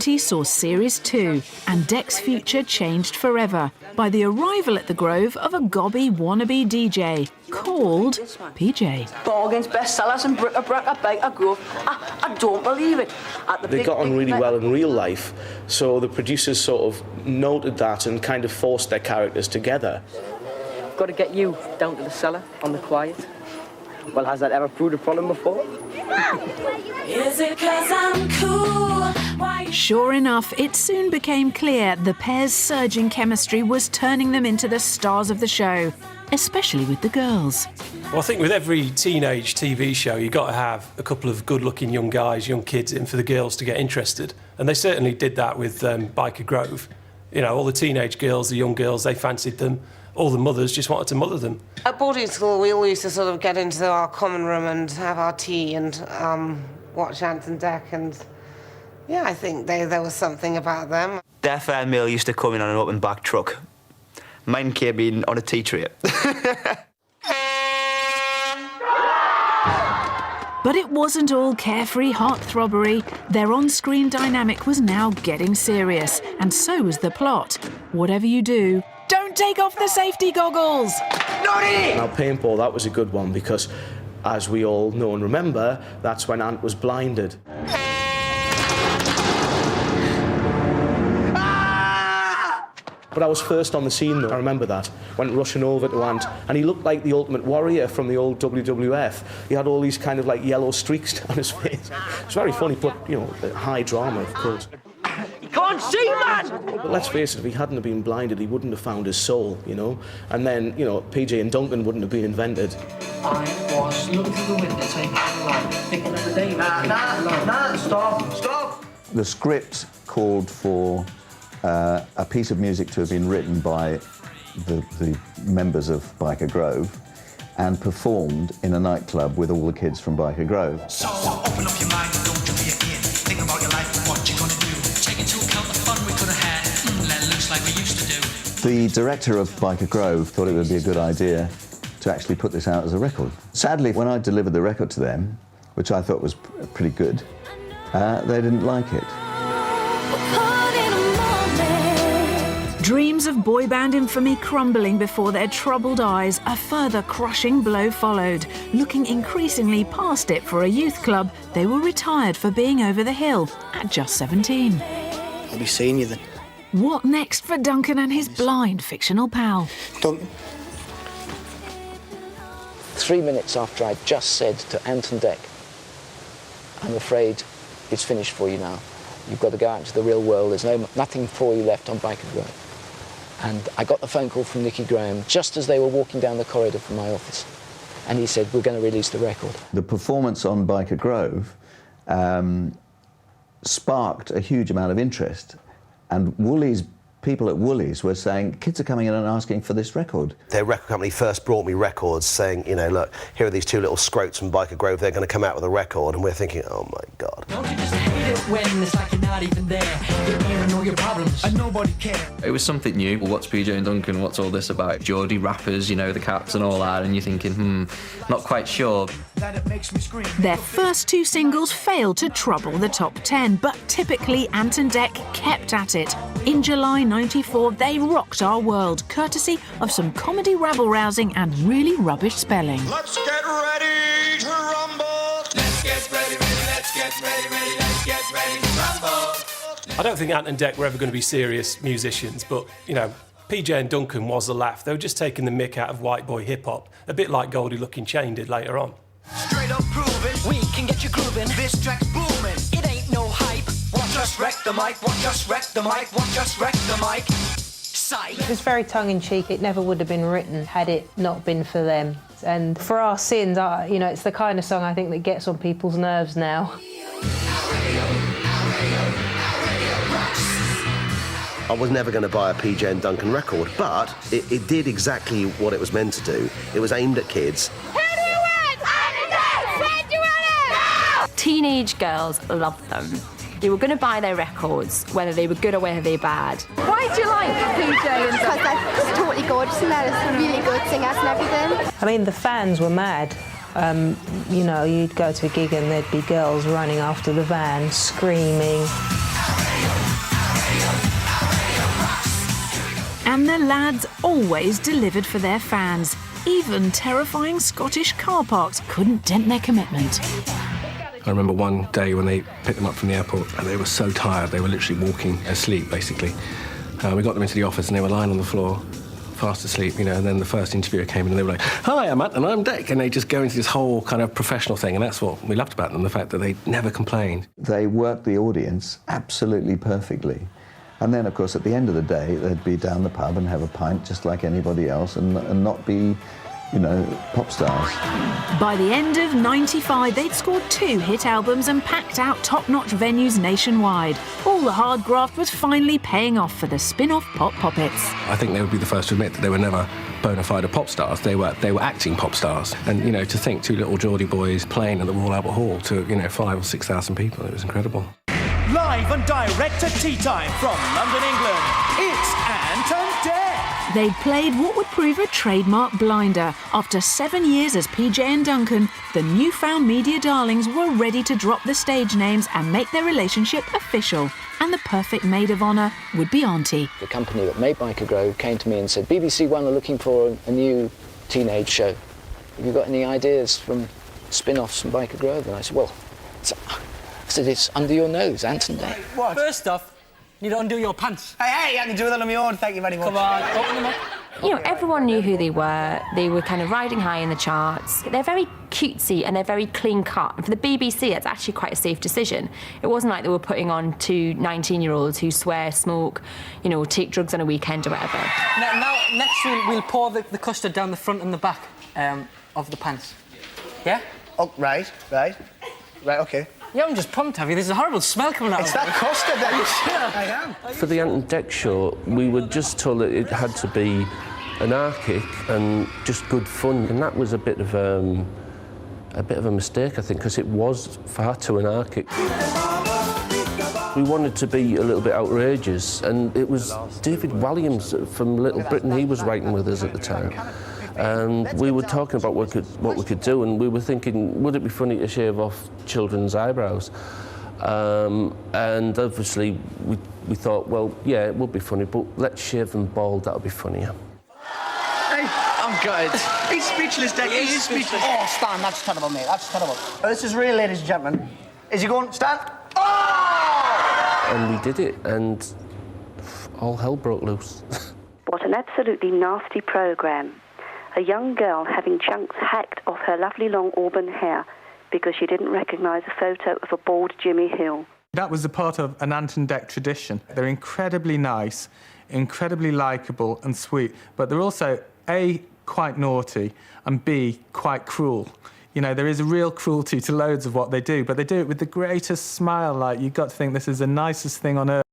1990 saw Series 2, and Dec's future changed forever by the arrival at the Grove of a gobby wannabe DJ called PJ. Bargains, bestsellers and bric-a-brac at Byker Grove. I don't believe it. They got on really well in real life, so the producers sort of noted that and kind of forced their characters together. I've got to get you down to the cellar on the quiet. Well, has that ever proved a problem before? Is it 'cause I'm cool? Sure enough, it soon became clear the pair's surging chemistry was turning them into the stars of the show, especially with the girls. Well, I think with every teenage TV show, you've got to have a couple of good-looking young guys, young kids in for the girls to get interested. And they certainly did that with Byker Grove. You know, all the teenage girls, the young girls, they fancied them. All the mothers just wanted to mother them. At boarding school, we all used to sort of get into our common room and have our tea and watch Ant and Dec, and yeah, I think there was something about them. Their fair meal used to come in on an open back truck. Mine came in on a tea tray. But it wasn't all carefree heartthrobbery. Their on-screen dynamic was now getting serious, and so was the plot. Whatever you do, don't take off the safety goggles! Now, paintball, that was a good one because, as we all know and remember, that's when Ant was blinded. But I was first on the scene, though. I remember that. Went rushing over to Ant, and he looked like the Ultimate Warrior from the old WWF. He had all these kind of like yellow streaks down his face. It's very funny, but, you know, high drama, of course. You can't see, man! But let's face it, if he hadn't have been blinded, he wouldn't have found his soul, you know? And then, you know, PJ and Duncan wouldn't have been invented. I was looking through the window, taking a light, thinking of the day. Nah, stop! The script called for a piece of music to have been written by the members of Byker Grove and performed in a nightclub with all the kids from Byker Grove. So open up your mind, don't you be a kid. Think about your life and what you're gonna do. Take into account the fun we could have had. Let loose like we used to do. The director of Byker Grove thought it would be a good idea to actually put this out as a record. Sadly, when I delivered the record to them, which I thought was pretty good, they didn't like it. Dreams of boy band infamy crumbling before their troubled eyes, a further crushing blow followed. Looking increasingly past it for a youth club, they were retired for being over the hill at just 17. I'll be seeing you then. What next for Duncan and his blind fictional pal? Duncan. 3 minutes after I just said to Ant and Dec, I'm afraid it's finished for you now. You've got to go out into the real world. There's nothing for you left on Byker Grove. And I got the phone call from Nicky Graham just as they were walking down the corridor from my office. And he said, we're going to release the record. The performance on Byker Grove sparked a huge amount of interest. And people at Woolies were saying, kids are coming in and asking for this record. Their record company first brought me records saying, you know, look, here are these two little scroats from Byker Grove, they're going to come out with a record, and we're thinking, oh my God. Don't you just hate it when it's like you're not even there? You don't even know your problems, and nobody cares. It was something new. Well, what's PJ and Duncan? What's all this about? Geordie rappers, you know, the Cats and all that, and you're thinking, not quite sure. That it makes me scream. Their first two singles failed to trouble the top 10, but typically Ant and Dec kept at it. In July '94, they rocked our world, courtesy of some comedy rabble-rousing and really rubbish spelling. Let's get ready to rumble. Let's get ready, let's get ready, let's get ready to rumble. I don't think Ant and Dec were ever going to be serious musicians, but, you know, PJ and Duncan was the laugh. They were just taking the mick out of white boy hip-hop, a bit like Goldie Looking Chain did later on. Straight up proving, we can get you grooving. This track's booming, it ain't no hype. Watch us wreck the mic, watch us wreck the mic, watch us wreck the mic. Sight. It was very tongue-in-cheek. It never would have been written had it not been for them. And for Our Sins, you know, it's the kind of song I think that gets on people's nerves now. I was never going to buy a PJ and Duncan record, but it did exactly what it was meant to do. It was aimed at kids. Teenage girls loved them. You were going to buy their records, whether they were good or whether they were bad. Why do you like PJ and Duncan? Because they're just totally gorgeous and they're really good singers and everything. I mean, the fans were mad. You know, you'd go to a gig and there'd be girls running after the van, screaming. And the lads always delivered for their fans. Even terrifying Scottish car parks couldn't dent their commitment. I remember one day when they picked them up from the airport and they were so tired, they were literally walking asleep, basically. We got them into the office and they were lying on the floor, fast asleep, you know, and then the first interviewer came in and they were like, "Hi, I'm Matt and I'm Dec," and they just go into this whole kind of professional thing, and that's what we loved about them, the fact that they never complained. They worked the audience absolutely perfectly. And then, of course, at the end of the day, they'd be down the pub and have a pint just like anybody else and not be, you know, pop stars. By the end of '95, they'd scored 2 hit albums and packed out top-notch venues nationwide. All the hard graft was finally paying off for the spin-off Pop Poppets. I think they would be the first to admit that they were never bona fide pop stars. They were acting pop stars. And, you know, to think 2 little Geordie boys playing at the Royal Albert Hall to, you know, 5,000 or 6,000 people, it was incredible. Live and direct at tea time from London, England, it's Ant and Dec. They'd played what would prove a trademark blinder. After 7 years as PJ and Duncan, the newfound media darlings were ready to drop the stage names and make their relationship official. And the perfect maid of honour would be Auntie. The company that made Biker Grove came to me and said, BBC One are looking for a new teenage show. Have you got any ideas from spin-offs from Biker Grove? And I said, well, it's under your nose, Ant and Dec. What? First off, you don't undo your pants. Hey, I can do that on my own, thank you very much. Come on, open them up. You know, everyone knew who they were. They were kind of riding high in the charts. They're very cutesy and they're very clean cut. And for the BBC, it's actually quite a safe decision. It wasn't like they were putting on 2 19-year-olds who swear, smoke, you know, take drugs on a weekend or whatever. Now next we'll pour the custard down the front and the back of the pants. Yeah? Oh, right, OK. You haven't just pumped, have you? There's a horrible smell coming out of it. It's that custard that I am. For the Ant and Dec show, we were just told that it had to be anarchic and just good fun, and that was a bit of a mistake, I think, because it was far too anarchic. We wanted to be a little bit outrageous, and it was David Walliams from Little Britain. He was writing with us at the time. And we were talking about what we could do, and we were thinking, would it be funny to shave off children's eyebrows? And obviously we thought, well, yeah, it would be funny, but let's shave them bald, that'll be funnier. Hey, I'm gutted. He's speechless, Dec. He is speechless. Oh, Stan, that's terrible, mate. That's terrible. Well, this is real, ladies and gentlemen. Is he going, Stan? Oh! And we did it, and all hell broke loose. What an absolutely nasty programme. A young girl having chunks hacked off her lovely long auburn hair because she didn't recognise a photo of a bald Jimmy Hill. That was a part of an Ant and Dec tradition. They're incredibly nice, incredibly likeable and sweet, but they're also, A, quite naughty, and B, quite cruel. You know, there is a real cruelty to loads of what they do, but they do it with the greatest smile. Like, you've got to think this is the nicest thing on earth.